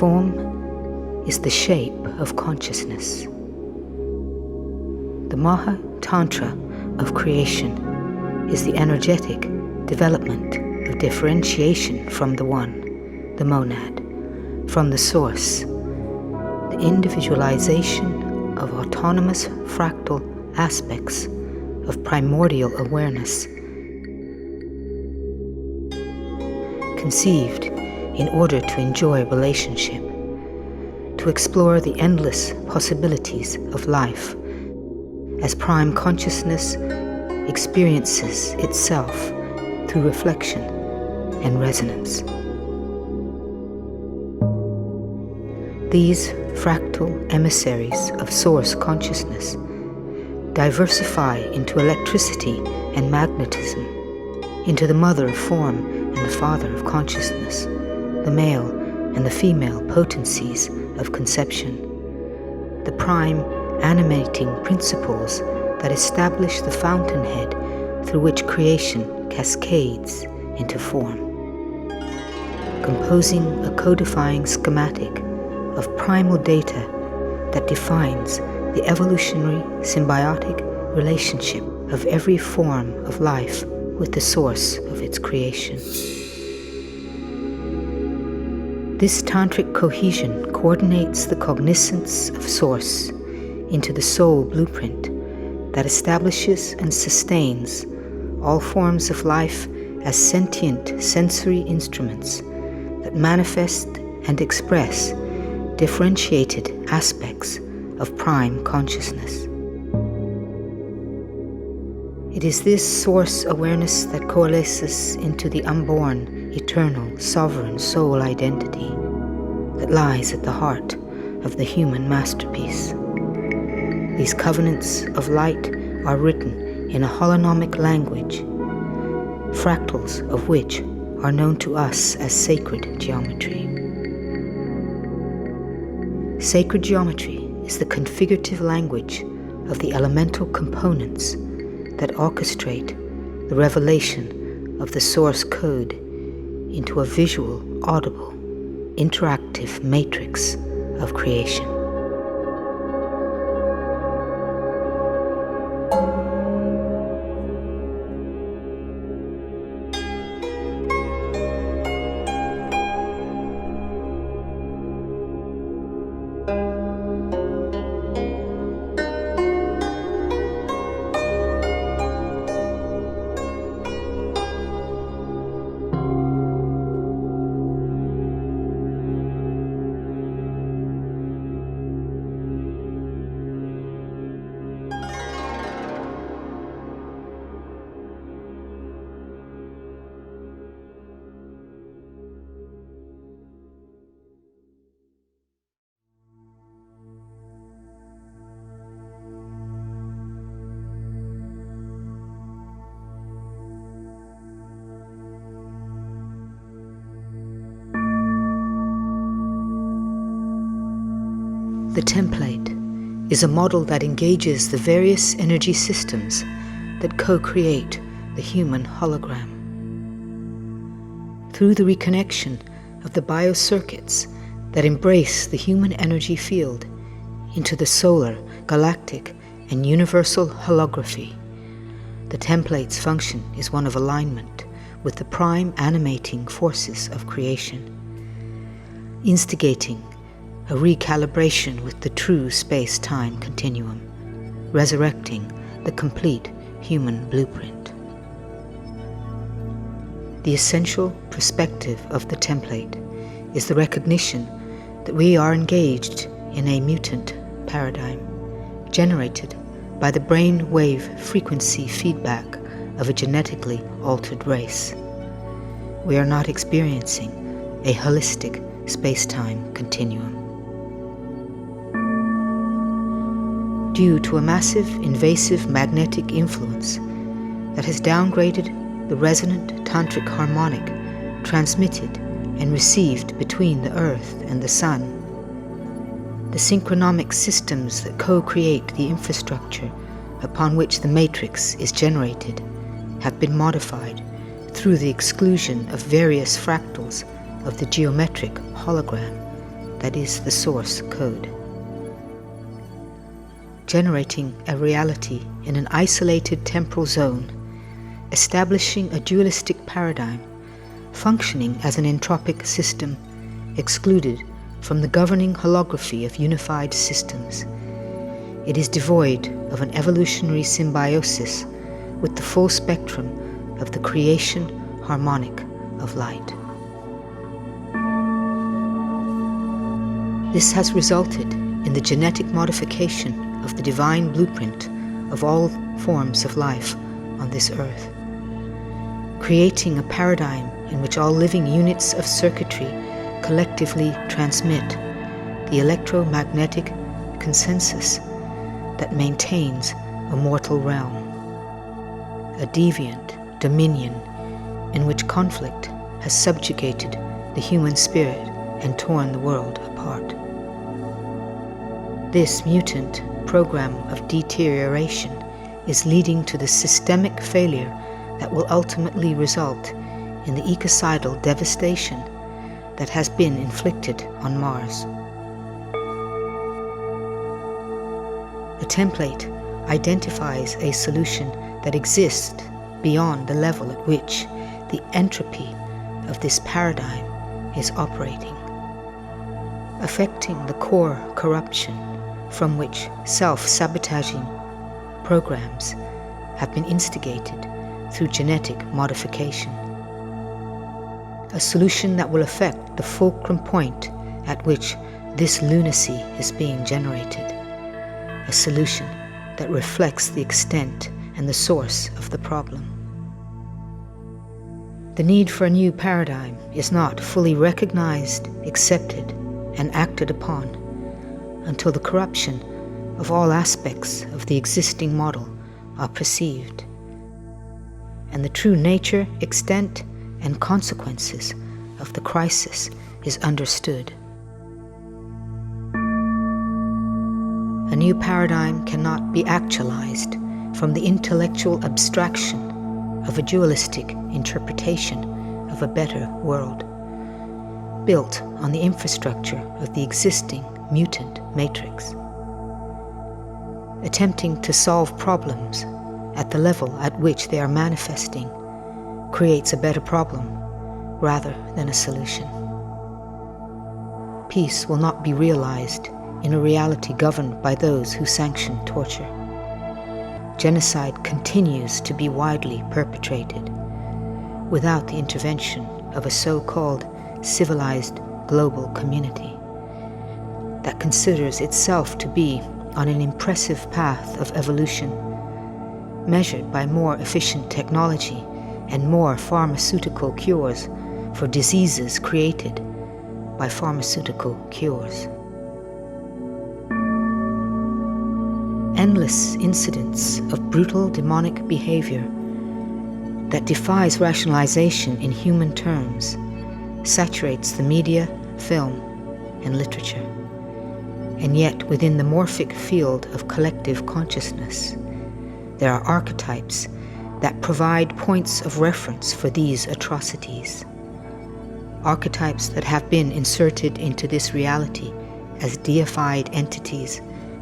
Form is the shape of consciousness. The Maha Tantra of creation is the energetic development of differentiation from the One, the monad, from the Source, the individualization of autonomous fractal aspects of primordial awareness, conceived in order to enjoy relationship, to explore the endless possibilities of life as prime consciousness experiences itself through reflection and resonance. These fractal emissaries of source consciousness diversify into electricity and magnetism, into the mother of form and the father of consciousness, the male and the female potencies of conception, the prime animating principles that establish the fountainhead through which creation cascades into form, composing a codifying schematic of primal data that defines the evolutionary symbiotic relationship of every form of life with the source of its creation. This tantric cohesion coordinates the cognizance of source into the soul blueprint that establishes and sustains all forms of life as sentient sensory instruments that manifest and express differentiated aspects of prime consciousness. It is this source awareness that coalesces into the unborn, eternal, sovereign soul identity that lies at the heart of the human masterpiece. These covenants of light are written in a holonomic language, fractals of which are known to us as sacred geometry. Sacred geometry is the configurative language of the elemental components that orchestrate the revelation of the source code into a visual, audible, interactive matrix of creation. The template is a model that engages the various energy systems that co-create the human hologram. Through the reconnection of the biocircuits that embrace the human energy field into the solar, galactic, and universal holography, the template's function is one of alignment with the prime animating forces of creation, instigating a recalibration with the true space-time continuum, resurrecting the complete human blueprint. The essential perspective of the template is the recognition that we are engaged in a mutant paradigm, generated by the brain wave frequency feedback of a genetically altered race. We are not experiencing a holistic space-time continuum. Due to a massive invasive magnetic influence that has downgraded the resonant tantric harmonic transmitted and received between the Earth and the Sun, the synchronomic systems that co-create the infrastructure upon which the matrix is generated have been modified through the exclusion of various fractals of the geometric hologram that is the source code. Generating a reality in an isolated temporal zone, establishing a dualistic paradigm, functioning as an entropic system, excluded from the governing holography of unified systems. It is devoid of an evolutionary symbiosis with the full spectrum of the creation harmonic of light. This has resulted in the genetic modification of the divine blueprint of all forms of life on this earth, creating a paradigm in which all living units of circuitry collectively transmit the electromagnetic consensus that maintains a mortal realm, a deviant dominion in which conflict has subjugated the human spirit and torn the world apart. This mutant program of deterioration is leading to the systemic failure that will ultimately result in the ecocidal devastation that has been inflicted on Mars. The template identifies a solution that exists beyond the level at which the entropy of this paradigm is operating, affecting the core corruption from which self-sabotaging programs have been instigated through genetic modification. A solution that will affect the fulcrum point at which this lunacy is being generated. A solution that reflects the extent and the source of the problem. The need for a new paradigm is not fully recognized, accepted, and acted upon until the corruption of all aspects of the existing model are perceived, and the true nature, extent, and consequences of the crisis is understood. A new paradigm cannot be actualized from the intellectual abstraction of a dualistic interpretation of a better world, built on the infrastructure of the existing mutant matrix. Attempting to solve problems at the level at which they are manifesting creates a better problem rather than a solution. Peace will not be realized in a reality governed by those who sanction torture. Genocide continues to be widely perpetrated without the intervention of a so-called civilized global community that considers itself to be on an impressive path of evolution, measured by more efficient technology and more pharmaceutical cures for diseases created by pharmaceutical cures. Endless incidents of brutal demonic behavior that defies rationalization in human terms saturates the media, film, and literature. And yet, within the morphic field of collective consciousness, there are archetypes that provide points of reference for these atrocities. Archetypes that have been inserted into this reality as deified entities,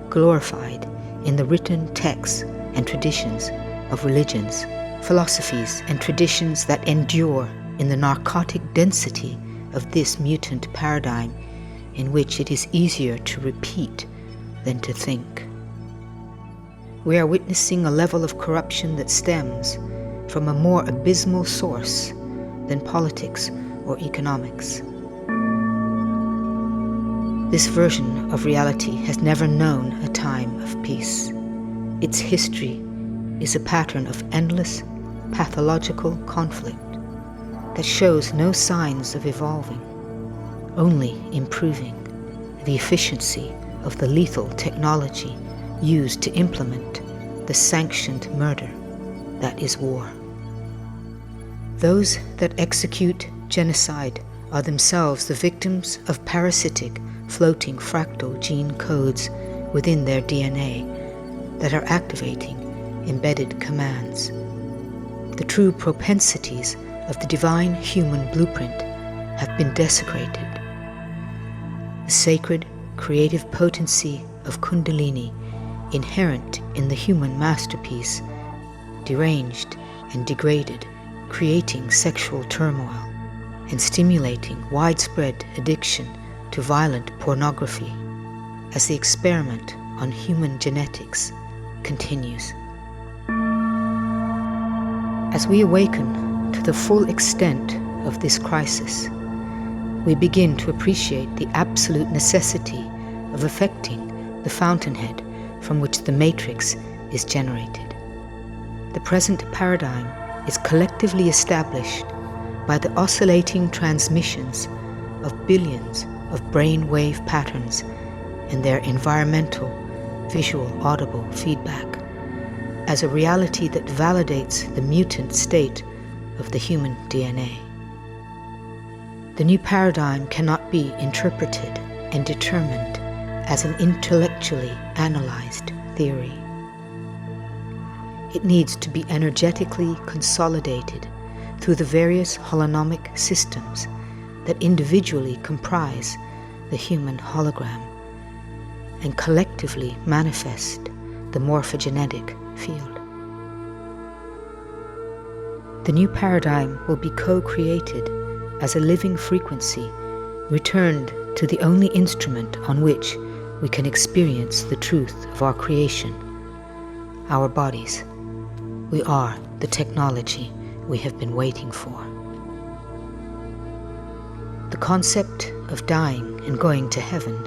glorified in the written texts and traditions of religions, philosophies, and traditions that endure in the narcotic density of this mutant paradigm in which it is easier to repeat than to think. We are witnessing a level of corruption that stems from a more abysmal source than politics or economics. This version of reality has never known a time of peace. Its history is a pattern of endless, pathological conflict that shows no signs of evolving, only improving the efficiency of the lethal technology used to implement the sanctioned murder that is war. Those that execute genocide are themselves the victims of parasitic, floating fractal gene codes within their DNA that are activating embedded commands. The true propensities of the divine human blueprint have been desecrated. the sacred, creative potency of Kundalini inherent in the human masterpiece, deranged and degraded, creating sexual turmoil and stimulating widespread addiction to violent pornography as the experiment on human genetics continues. As we awaken to the full extent of this crisis, we begin to appreciate the absolute necessity of affecting the fountainhead from which the matrix is generated. The present paradigm is collectively established by the oscillating transmissions of billions of brain wave patterns and their environmental, visual, audible feedback as a reality that validates the mutant state of the human DNA. The new paradigm cannot be interpreted and determined as an intellectually analyzed theory. It needs to be energetically consolidated through the various holonomic systems that individually comprise the human hologram and collectively manifest the morphogenetic field. The new paradigm will be co-created as a living frequency returned to the only instrument on which we can experience the truth of our creation, our bodies. We are the technology we have been waiting for. The concept of dying and going to heaven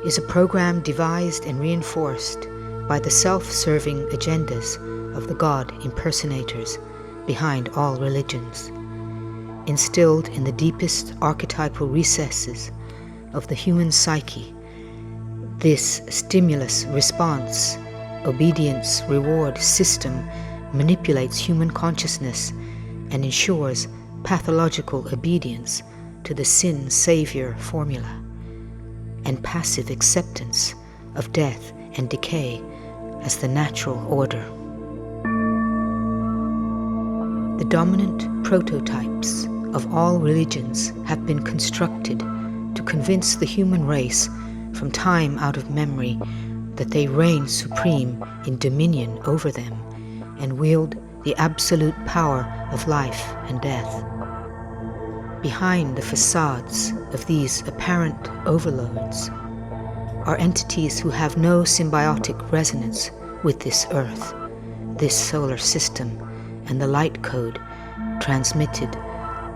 is a program devised and reinforced by the self-serving agendas of the God impersonators behind all religions, instilled in the deepest archetypal recesses of the human psyche. This stimulus-response, obedience-reward system manipulates human consciousness and ensures pathological obedience to the sin-savior formula and passive acceptance of death and decay as the natural order. The dominant prototypes of all religions have been constructed to convince the human race from time out of memory that they reign supreme in dominion over them and wield the absolute power of life and death. Behind the facades of these apparent overlords are entities who have no symbiotic resonance with this earth, this solar system, and the light code transmitted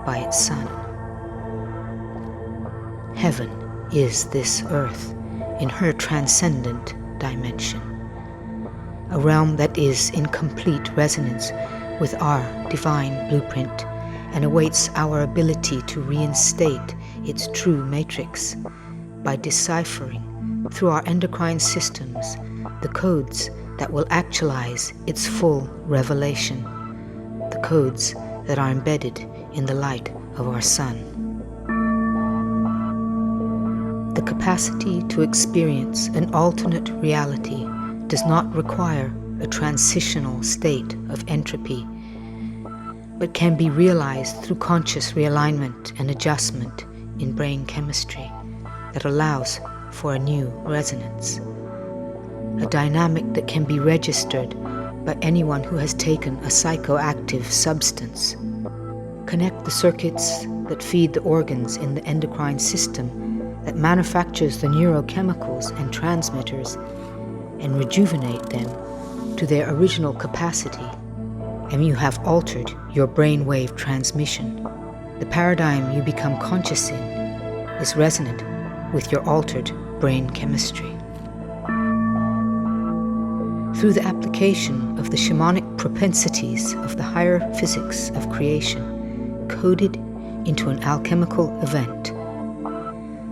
by its sun. Heaven is this earth in her transcendent dimension, a realm that is in complete resonance with our divine blueprint and awaits our ability to reinstate its true matrix by deciphering through our endocrine systems the codes that will actualize its full revelation, the codes that are embedded in the light of our sun. The capacity to experience an alternate reality does not require a transitional state of entropy, but can be realized through conscious realignment and adjustment in brain chemistry that allows for a new resonance, a dynamic that can be registered by anyone who has taken a psychoactive substance. Connect the circuits that feed the organs in the endocrine system that manufactures the neurochemicals and transmitters and rejuvenate them to their original capacity, and you have altered your brainwave transmission. The paradigm you become conscious in is resonant with your altered brain chemistry. Through the application of the shamanic propensities of the higher physics of creation, coded into an alchemical event,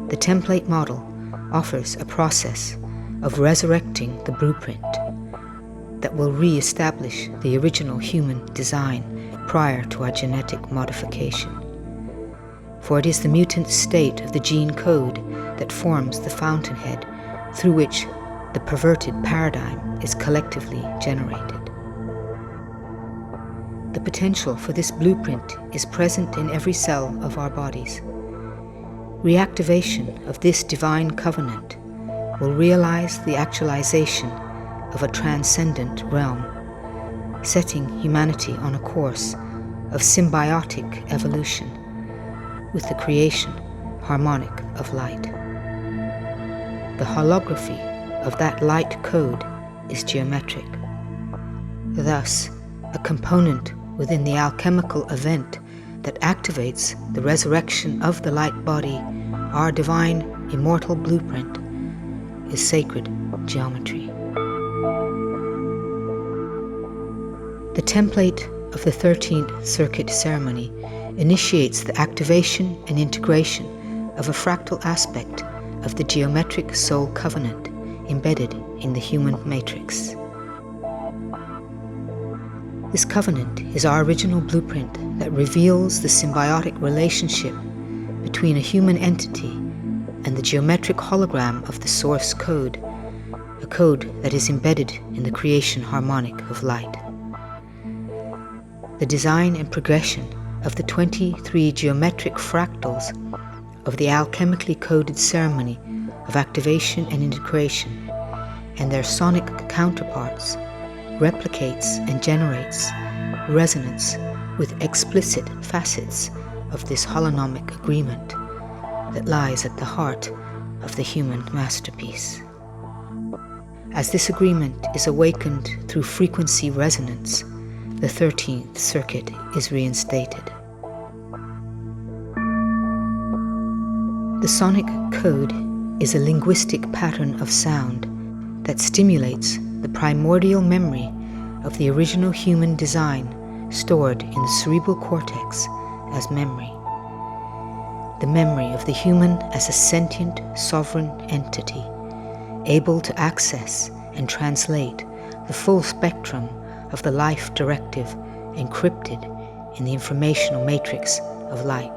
the template model offers a process of resurrecting the blueprint that will re-establish the original human design prior to our genetic modification. For it is the mutant state of the gene code that forms the fountainhead through which the perverted paradigm is collectively generated. The potential for this blueprint is present in every cell of our bodies. Reactivation of this divine covenant will realize the actualization of a transcendent realm, setting humanity on a course of symbiotic evolution with the creation harmonic of light. The holography of that light code is geometric. Thus, a component within the alchemical event that activates the resurrection of the light body, our divine immortal blueprint, is sacred geometry. The template of the 13th Circuit ceremony initiates the activation and integration of a fractal aspect of the geometric soul covenant embedded in the human matrix. This covenant is our original blueprint that reveals the symbiotic relationship between a human entity and the geometric hologram of the source code, a code that is embedded in the creation harmonic of light. The design and progression of the 23 geometric fractals of the alchemically coded ceremony of activation and integration and their sonic counterparts replicates and generates resonance with explicit facets of this holonomic agreement that lies at the heart of the human masterpiece. As this agreement is awakened through frequency resonance, the 13th Circuit is reinstated. The sonic code is a linguistic pattern of sound that stimulates the primordial memory of the original human design stored in the cerebral cortex as memory. The memory of the human as a sentient, sovereign entity, able to access and translate the full spectrum of the life directive encrypted in the informational matrix of light.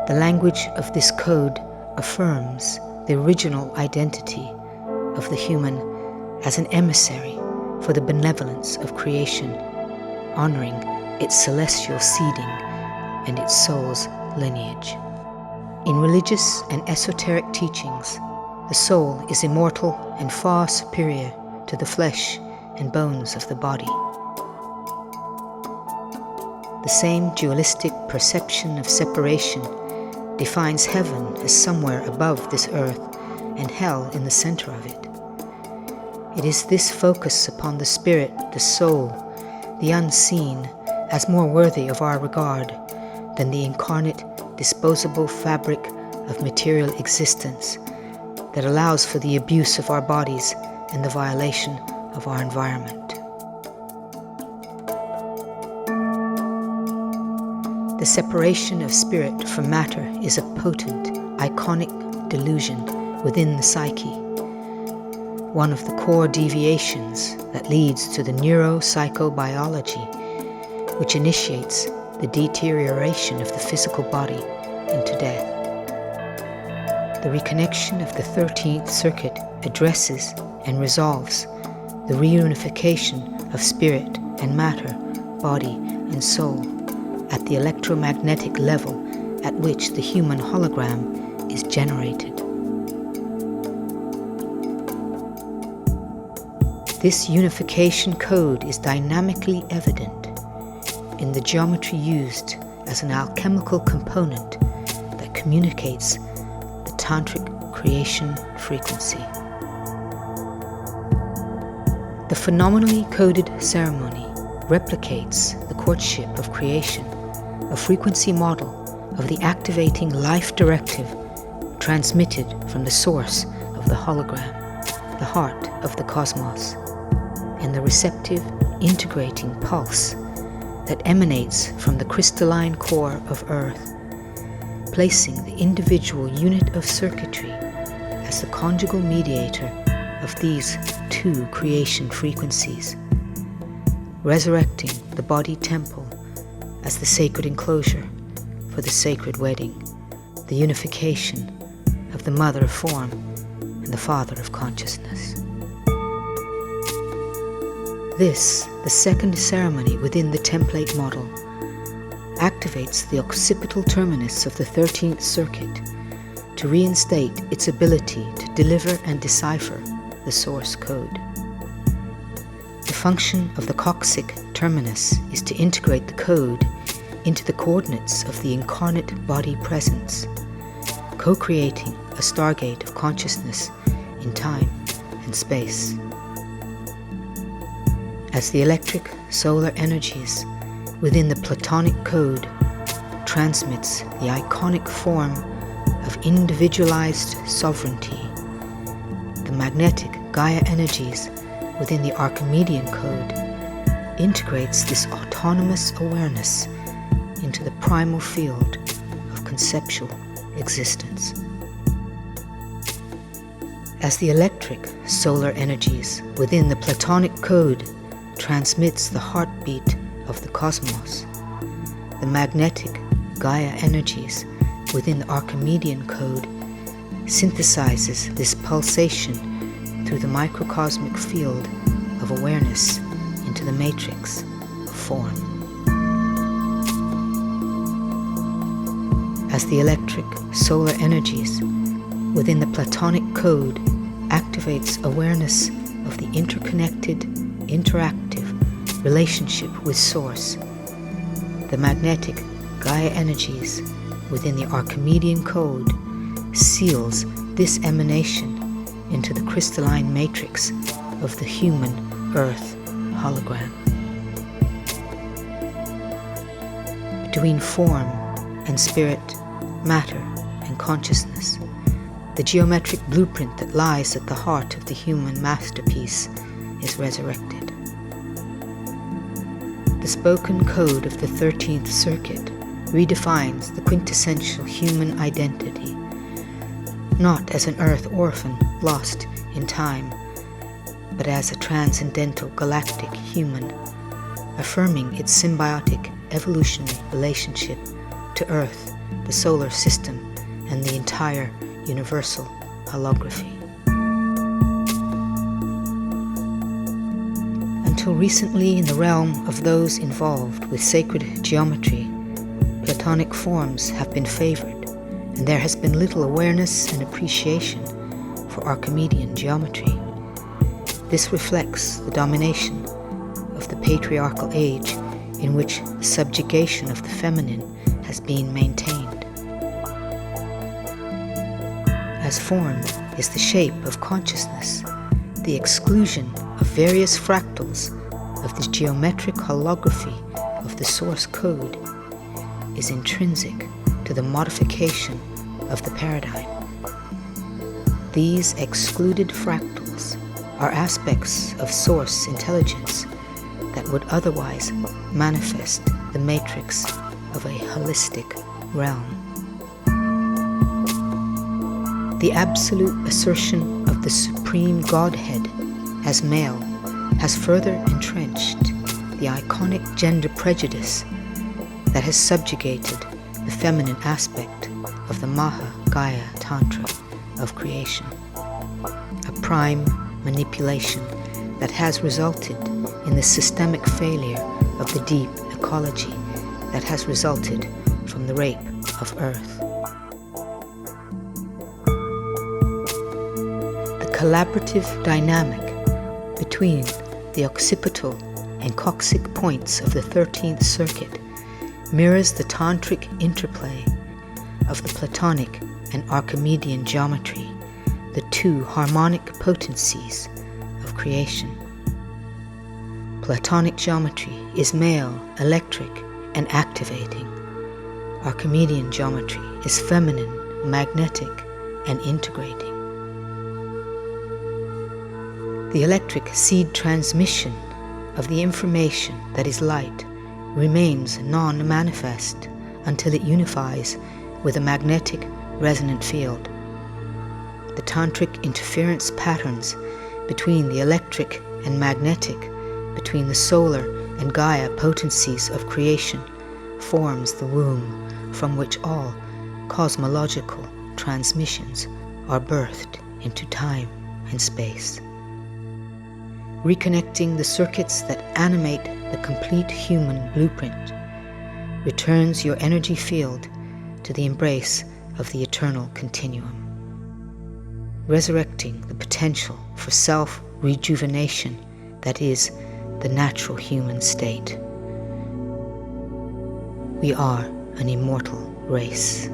The language of this code affirms the original identity of the human as an emissary for the benevolence of creation, honoring its celestial seeding and its soul's lineage. In religious and esoteric teachings, the soul is immortal and far superior to the flesh and bones of the body. The same dualistic perception of separation defines heaven as somewhere above this earth and hell in the center of it. It is this focus upon the spirit, the soul, the unseen, as more worthy of our regard than the incarnate, disposable fabric of material existence that allows for the abuse of our bodies and the violation of our environment. The separation of spirit from matter is a potent, iconic delusion within the psyche, one of the core deviations that leads to the neuropsychobiology, which initiates the deterioration of the physical body into death. The reconnection of the 13th Circuit addresses and resolves the reunification of spirit and matter, body and soul, at the electromagnetic level at which the human hologram is generated. This unification code is dynamically evident in the geometry used as an alchemical component that communicates the tantric creation frequency. The phenomenally coded ceremony replicates the courtship of creation, a frequency model of the activating life directive transmitted from the source of the hologram, the heart of the cosmos, and the receptive, integrating pulse that emanates from the crystalline core of Earth, placing the individual unit of circuitry as the conjugal mediator of these two creation frequencies, resurrecting the body temple as the sacred enclosure for the sacred wedding, the unification of the mother of form and the father of consciousness. This, the second ceremony within the template model, activates the occipital terminus of the 13th circuit to reinstate its ability to deliver and decipher the source code. The function of the coccyx terminus is to integrate the code into the coordinates of the incarnate body presence, co-creating a stargate of consciousness in time and space. As the electric solar energies within the Platonic code transmits the iconic form of individualized sovereignty, the magnetic Gaia energies within the Archimedean code integrates this autonomous awareness into the primal field of conceptual existence. As the electric solar energies within the Platonic code transmits the heartbeat of the cosmos, the magnetic Gaia energies within the Archimedean code synthesizes this pulsation through the microcosmic field of awareness into the matrix of form. As the electric solar energies within the Platonic code activates awareness of the interconnected, interactive relationship with Source, the magnetic Gaia energies within the Archimedean code seals this emanation into the crystalline matrix of the human Earth hologram. Between form and spirit, matter and consciousness, the geometric blueprint that lies at the heart of the human masterpiece is resurrected. The spoken code of the 13th circuit redefines the quintessential human identity, not as an Earth orphan lost in time, but as a transcendental galactic human, affirming its symbiotic evolutionary relationship to Earth, the solar system, and the entire universal holography. Until recently, in the realm of those involved with sacred geometry, Platonic forms have been favored, and there has been little awareness and appreciation for Archimedean geometry. This reflects the domination of the patriarchal age in which the subjugation of the feminine has been maintained. As form is the shape of consciousness, the exclusion of various fractals of this geometric holography of the source code is intrinsic to the modification of the paradigm. These excluded fractals are aspects of source intelligence that would otherwise manifest the matrix of a holistic realm. The absolute assertion of the supreme Godhead as male has further entrenched the iconic gender prejudice that has subjugated the feminine aspect of the Maha Gaia Tantra of creation, a prime manipulation that has resulted in the systemic failure of the deep ecology that has resulted from the rape of Earth. The collaborative dynamic between the occipital and coccyx points of the 13th circuit mirrors the tantric interplay of the Platonic and Archimedean geometry, the two harmonic potencies of creation. Platonic geometry is male, electric, and activating. Archimedean geometry is feminine, magnetic, and integrating. The electric seed transmission of the information that is light remains non-manifest until it unifies with a magnetic resonant field. The tantric interference patterns between the electric and magnetic, between the solar and Gaia potencies of creation, forms the womb from which all cosmological transmissions are birthed into time and space. Reconnecting the circuits that animate the complete human blueprint, returns your energy field to the embrace of the eternal continuum, resurrecting the potential for self-rejuvenation that is the natural human state. We are an immortal race.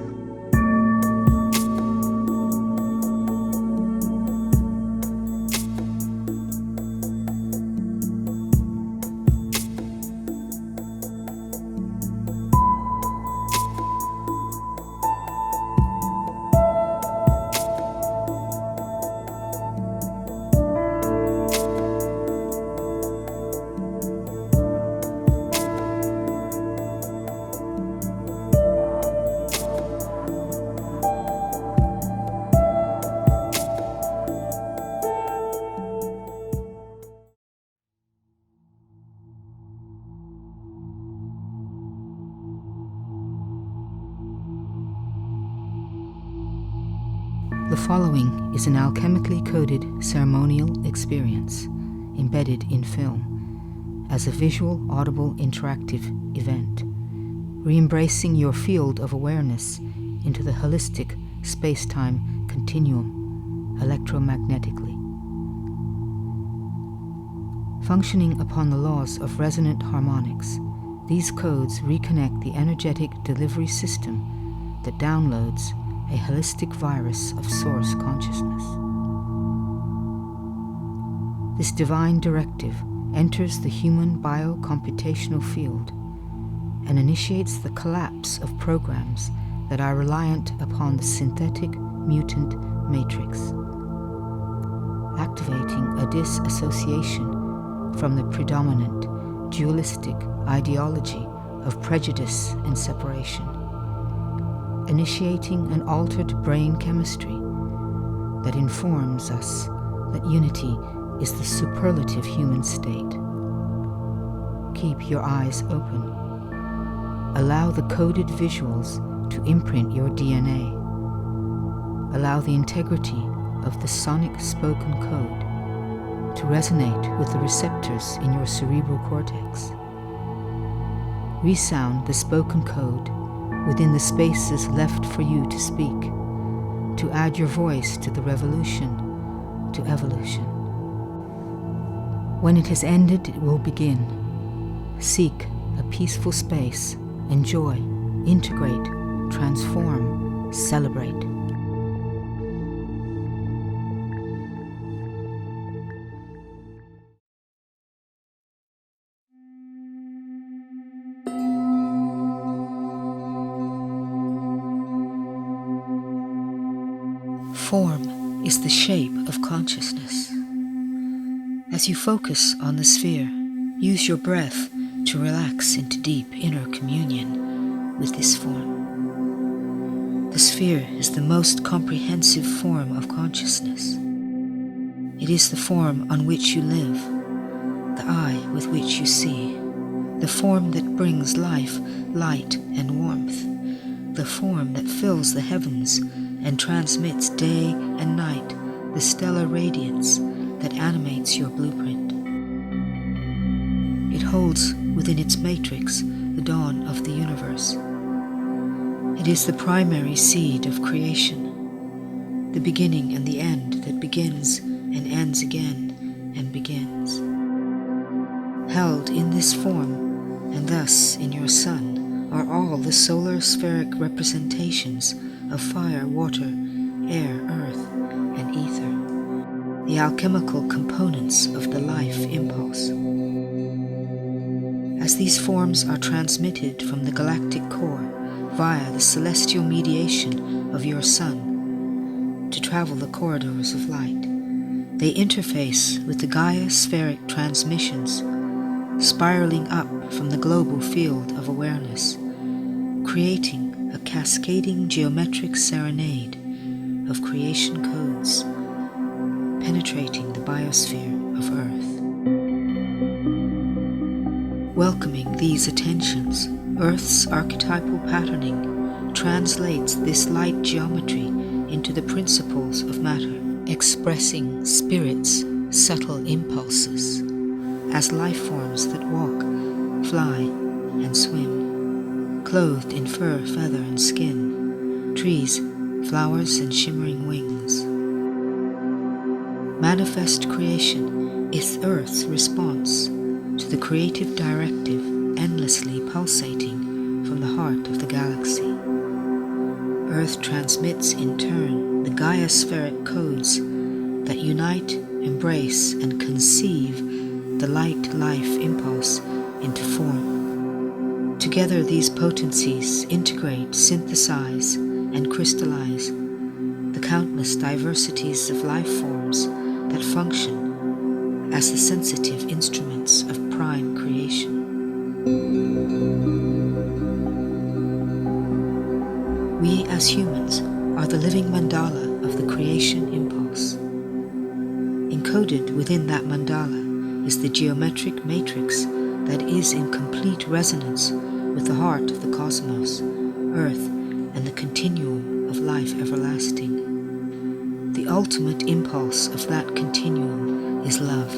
The following is an alchemically coded ceremonial experience embedded in film as a visual, audible, interactive event, re-embracing your field of awareness into the holistic space-time continuum electromagnetically. Functioning upon the laws of resonant harmonics, these codes reconnect the energetic delivery system that downloads a holistic virus of source consciousness. This divine directive enters the human biocomputational field and initiates the collapse of programs that are reliant upon the synthetic mutant matrix, activating a disassociation from the predominant dualistic ideology of prejudice and separation, initiating an altered brain chemistry that informs us that unity is the superlative human state. Keep your eyes open. Allow the coded visuals to imprint your DNA. Allow the integrity of the sonic spoken code to resonate with the receptors in your cerebral cortex. Resound the spoken code within the spaces left for you to speak, to add your voice to the revolution, to evolution. When it has ended, it will begin. Seek a peaceful space, enjoy, integrate, transform, celebrate. Form is the shape of consciousness. As you focus on the sphere, use your breath to relax into deep inner communion with this form. The sphere is the most comprehensive form of consciousness. It is the form on which you live, the eye with which you see, the form that brings life, light, and warmth, the form that fills the heavens and transmits day and night the stellar radiance that animates your blueprint. It holds within its matrix the dawn of the universe. It is the primary seed of creation, the beginning and the end that begins and ends again and begins. Held in this form, and thus in your sun, are all the solar spheric representations of fire, water, air, earth, and ether, the alchemical components of the life impulse. As these forms are transmitted from the galactic core via the celestial mediation of your sun to travel the corridors of light, they interface with the Gaia spheric transmissions, spiraling up from the global field of awareness, creating a cascading geometric serenade of creation codes, penetrating the biosphere of Earth. Welcoming these attentions, Earth's archetypal patterning translates this light geometry into the principles of matter, expressing spirit's subtle impulses as life forms that walk, fly, and swim. clothed in fur, feather, and skin, trees, flowers, and shimmering wings. Manifest creation is Earth's response to the creative directive endlessly pulsating from the heart of the galaxy. Earth transmits in turn the Gaia-spheric codes that unite, embrace, and conceive the light-life impulse into form. Together these potencies integrate, synthesize, and crystallize the countless diversities of life forms that function as the sensitive instruments of prime creation. We as humans are the living mandala of the creation impulse. Encoded within that mandala is the geometric matrix that is in complete resonance with the heart of the cosmos, Earth, and the continuum of life everlasting. The ultimate impulse of that continuum is love.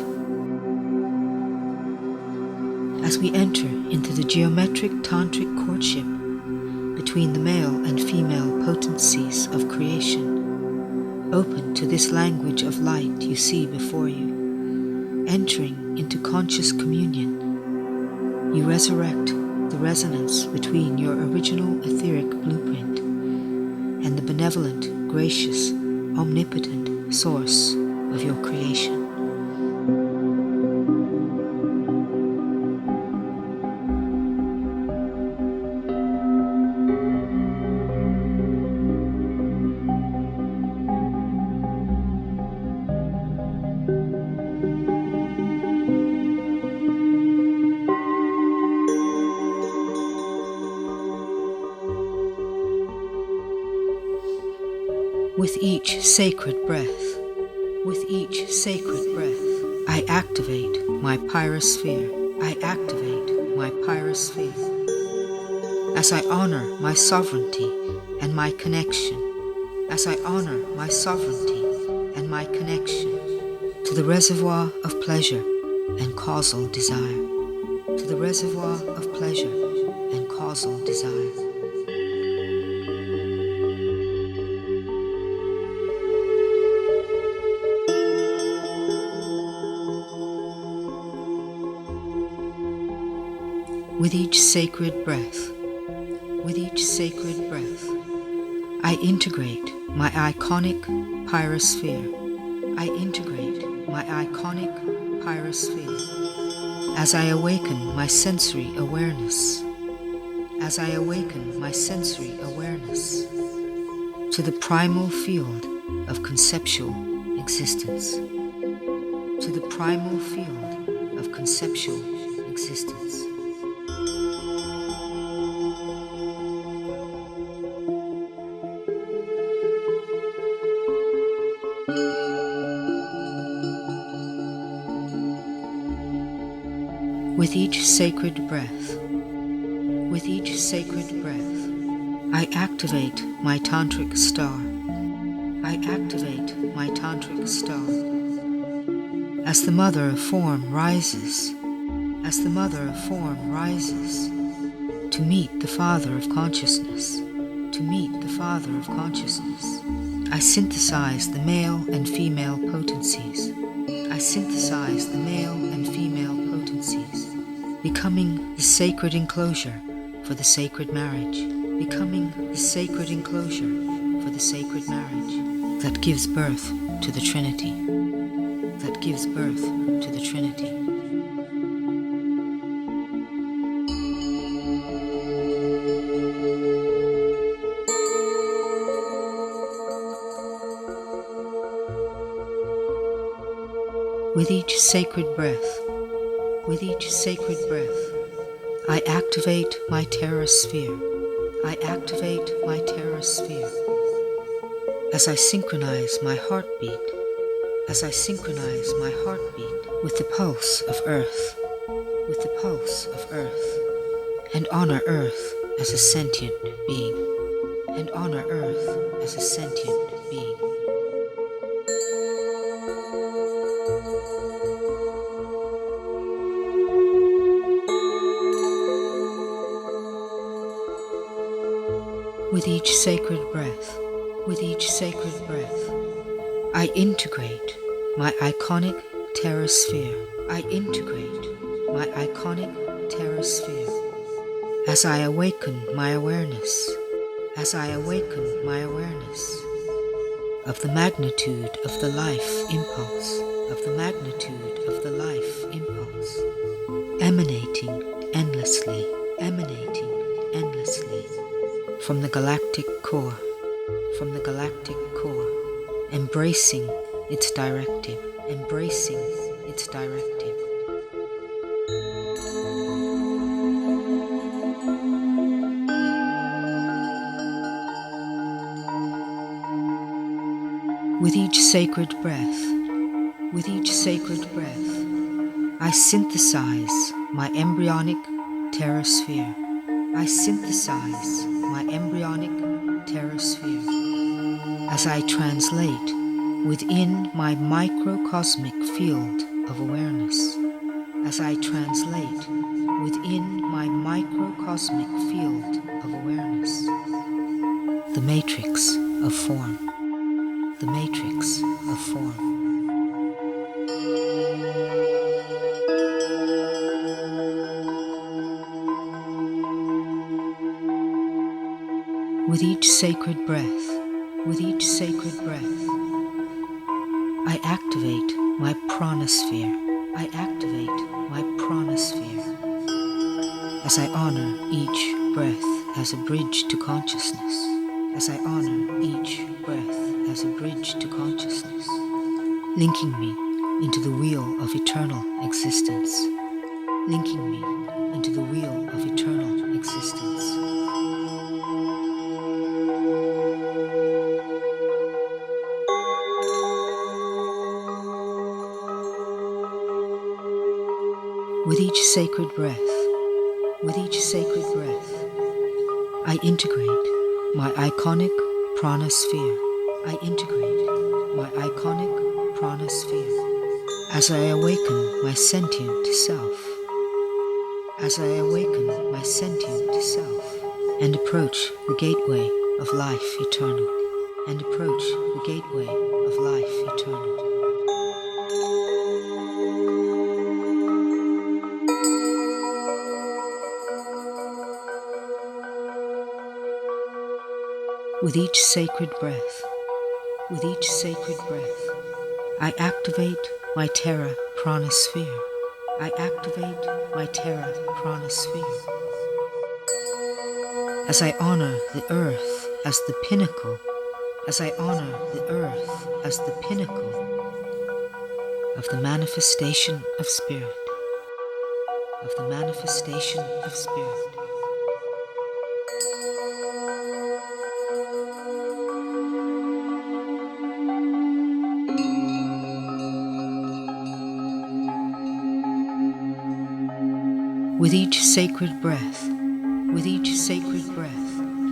As we enter into the geometric tantric courtship between the male and female potencies of creation, open to this language of light you see before you, entering into conscious communion, you resurrect the resonance between your original etheric blueprint and the benevolent, gracious, omnipotent source of your creation. With each sacred breath, I activate my pyrosphere. As I honor my sovereignty and my connection, to the reservoir of pleasure and causal desire, With each sacred breath, I integrate my iconic pyrosphere. As I awaken my sensory awareness, to the primal field of conceptual existence. With each sacred breath, I activate my tantric star. As the mother of form rises, to meet the father of consciousness, I synthesize the male and female potencies, becoming the sacred enclosure for the sacred marriage, that gives birth to the Trinity. With each sacred breath, I activate my terrasphere. As I synchronize my heartbeat with the pulse of Earth, and honor Earth as a sentient being. With each sacred breath, with each sacred breath, I integrate my iconic terra sphere. I integrate my iconic terra sphere. As I awaken my awareness, as I awaken my awareness of the magnitude of the life impulse, of the magnitude of the life impulse, emanating endlessly from the galactic core, from the galactic core, embracing its directive, embracing its directive. With each sacred breath, with each sacred breath, I synthesize my embryonic terra sphere. I synthesize my embryonic terra sphere as I translate within my microcosmic field of awareness, as I translate within my microcosmic field of awareness, the matrix of form, the matrix of form. With each sacred breath, with each sacred breath, I activate my pranosphere. I activate my pranosphere as I honor each breath as a bridge to consciousness. As I honor each breath as a bridge to consciousness, linking me into the wheel of eternal existence, linking me into the wheel of eternal existence. With each sacred breath, with each sacred breath, I integrate my iconic pranosphere. I integrate my iconic pranosphere as I awaken my sentient self, as I awaken my sentient self and approach the gateway of life eternal, and approach the gateway of life eternal. With each sacred breath, with each sacred breath, I activate my terra pranosphere. I activate my terra pranosphere as I honor the earth as the pinnacle, as I honor the earth as the pinnacle of the manifestation of spirit, of the manifestation of spirit. With each sacred breath, with each sacred breath,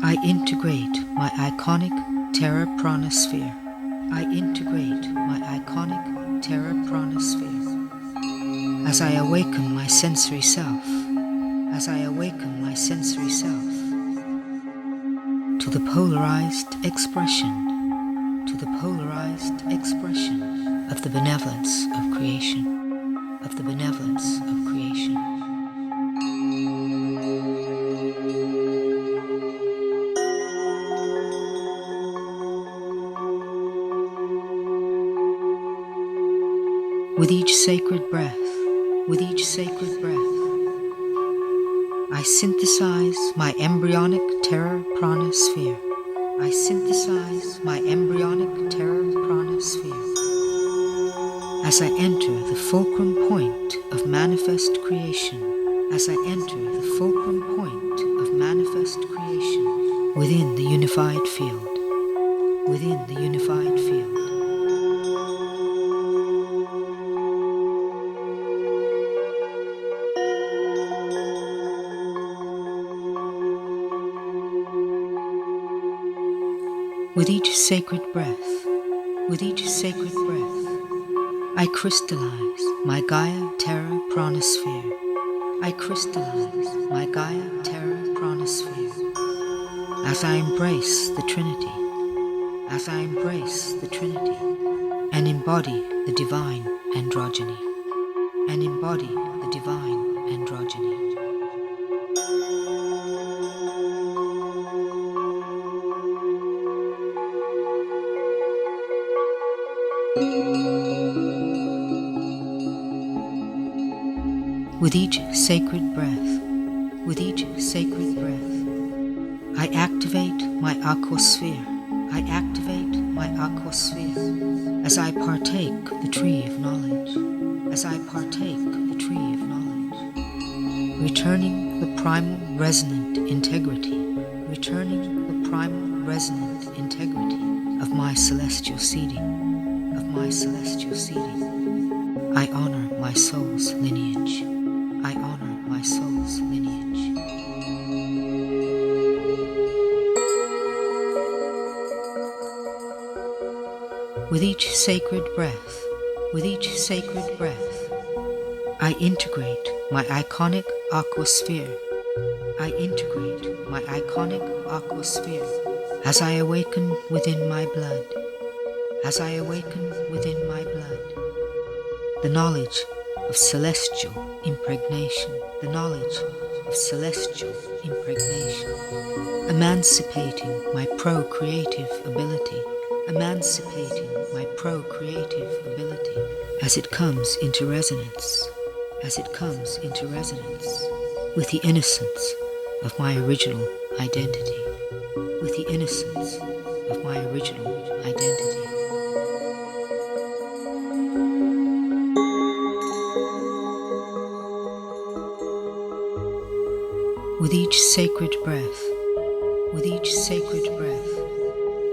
I integrate my iconic terra pranosphere. I integrate my iconic terra pranosphere as I awaken my sensory self, as I awaken my sensory self to the polarized expression, to the polarized expression of the benevolence of creation, of the benevolence of creation. With each sacred breath, with each sacred breath, I synthesize my embryonic terra pranosphere. I synthesize my embryonic terra pranosphere as I enter the fulcrum point of manifest creation, as I enter the fulcrum point of manifest creation within the unified field, within the unified field. With each sacred breath, with each sacred breath, I crystallize my Gaia Terra Pranosphere. I crystallize my Gaia Terra Pranosphere as I embrace the Trinity, as I embrace the Trinity, and embody the divine androgyny, and embody the divine androgyny. With each sacred breath, with each sacred breath, I activate my aquasphere, I activate my aquasphere, as I partake the tree of knowledge, as I partake the tree of knowledge, returning the primal resonant integrity, returning the primal resonant integrity of my celestial seeding, of my celestial seeding. I honor my soul's lineage, I honor my soul's lineage. With each sacred breath, with each sacred breath, I integrate my iconic aquasphere. I integrate my iconic aquasphere as I awaken within my blood, as I awaken within my blood, the knowledge of celestial impregnation, the knowledge of celestial impregnation, emancipating my procreative ability, emancipating my procreative ability as it comes into resonance, as it comes into resonance with the innocence of my original identity, with the innocence of my original identity. With each sacred breath, with each sacred breath,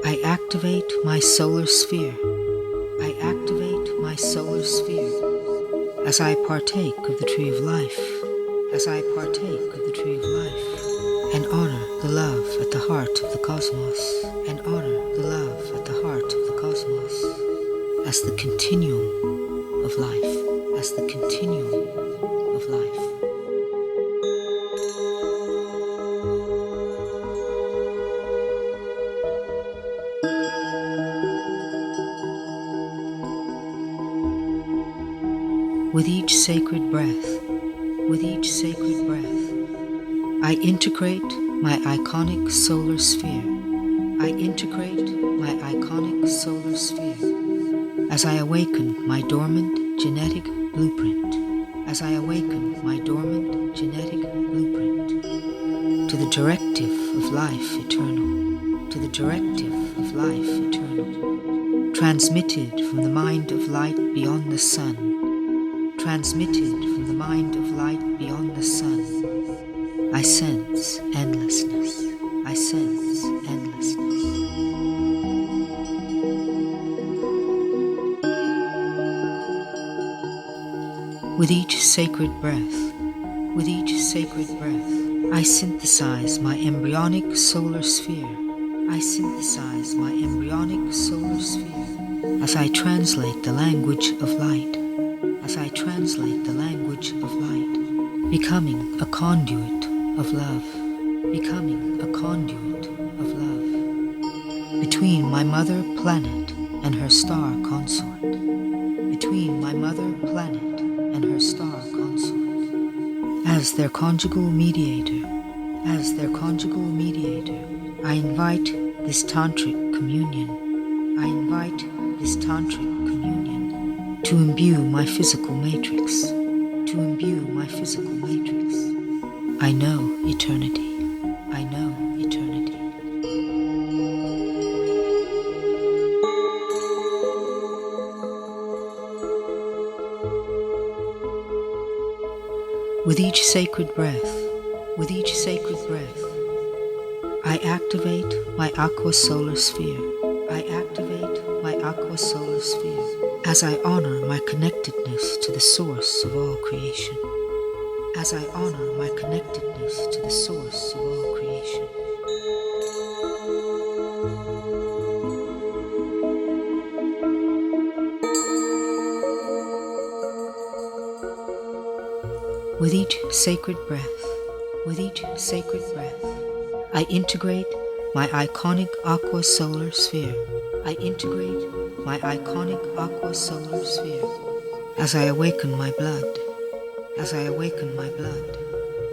I activate my solar sphere. I activate my solar sphere as I partake of the tree of life, as I partake of the tree of life, and honor the love at the heart of the cosmos, and honor the love at the heart of the cosmos as the continuum of life, as the continuum of life. With each sacred breath, with each sacred breath, I integrate my iconic solar sphere. I integrate my iconic solar sphere as I awaken my dormant genetic blueprint, as I awaken my dormant genetic blueprint to the directive of life eternal, to the directive of life eternal, transmitted from the mind of light beyond the sun, transmitted from the mind of light beyond the sun. I sense endlessness. I sense endlessness. With each sacred breath, with each sacred breath, I synthesize my embryonic solar sphere. I synthesize my embryonic solar sphere as I translate the language of light, as I translate the language of light, becoming a conduit of love, becoming a conduit of love, between my mother planet and her star consort, between my mother planet and her star consort. As their conjugal mediator, as their conjugal mediator, I invite this tantric communion, I invite this tantric communion to imbue my physical matrix, to imbue my physical matrix. I know eternity. I know eternity. With each sacred breath, with each sacred breath, I activate my aqua solar sphere. I activate my aqua solar sphere as I honor my connectedness to the source of all creation, as I honor my connectedness to the source of all creation. With each sacred breath, with each sacred breath, I integrate my iconic aqua solar sphere. I integrate my iconic aqua solar sphere as I awaken my blood, as I awaken my blood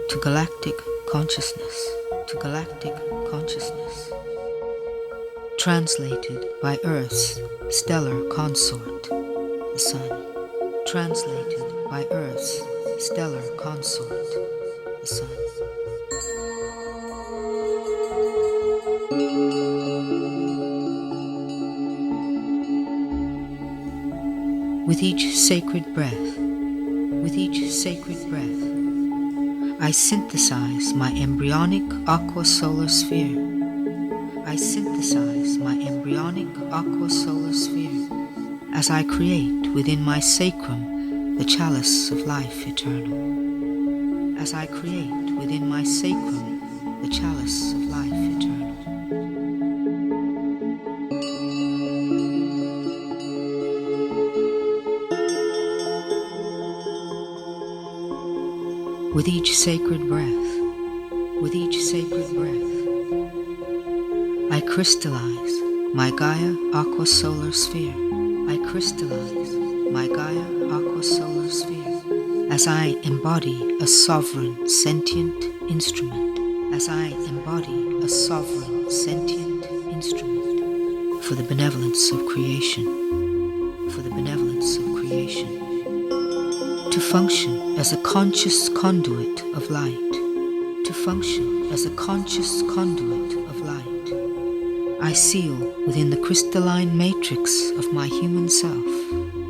to galactic consciousness, to galactic consciousness. Translated by Earth's stellar consort, the Sun. Translated by Earth's stellar consort, the Sun. With each sacred breath, with each sacred breath, I synthesize my embryonic aqua solar sphere. I synthesize my embryonic aqua solar sphere as I create within my sacrum the chalice of life eternal. As I create within my sacrum the chalice of life eternal. With each sacred breath, with each sacred breath, I crystallize my Gaia aqua solar sphere. I crystallize my Gaia aqua solar sphere as I embody a sovereign sentient instrument, as I embody a sovereign sentient instrument for the benevolence of creation, for the benevolence of creation. To function as a conscious conduit of light, to function as a conscious conduit of light, I seal within the crystalline matrix of my human self,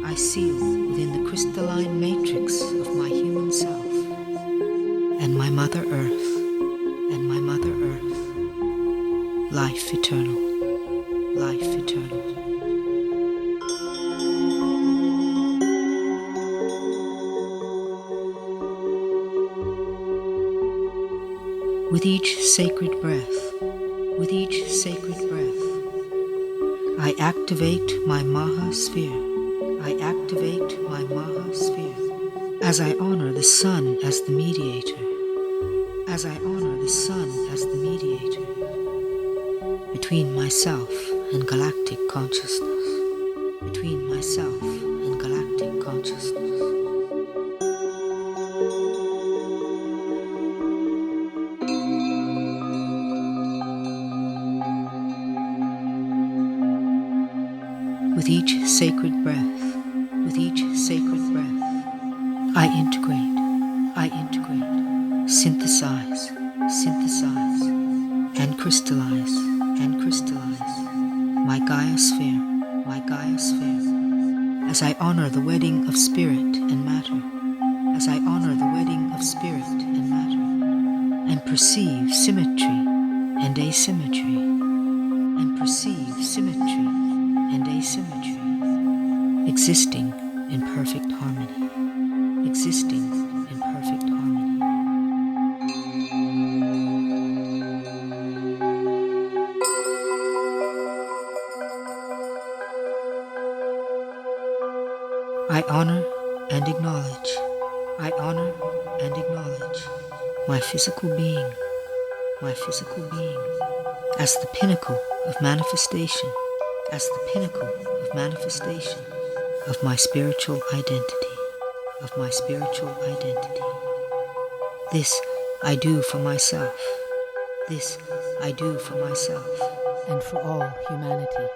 I seal within the crystalline matrix of my human self, and my Mother Earth, and my Mother Earth, life eternal, life eternal. With each sacred breath, with each sacred breath, I activate my Maha sphere. I activate my Maha sphere as I honor the Sun as the mediator, as I honor the Sun as the mediator between myself and galactic consciousness, between myself and galactic consciousness. With each sacred breath, with each sacred breath, I integrate, synthesize, synthesize, and crystallize, my Gaia sphere, as I honor the wedding of spirit and matter, as I honor the wedding of spirit and matter, and perceive symmetry and asymmetry, and perceive symmetry and asymmetry, existing in perfect harmony, existing in perfect harmony. I honor and acknowledge, I honor and acknowledge my physical being, as the pinnacle of manifestation, as the pinnacle of manifestation of my spiritual identity, of my spiritual identity. This I do for myself, this I do for myself, and for all humanity.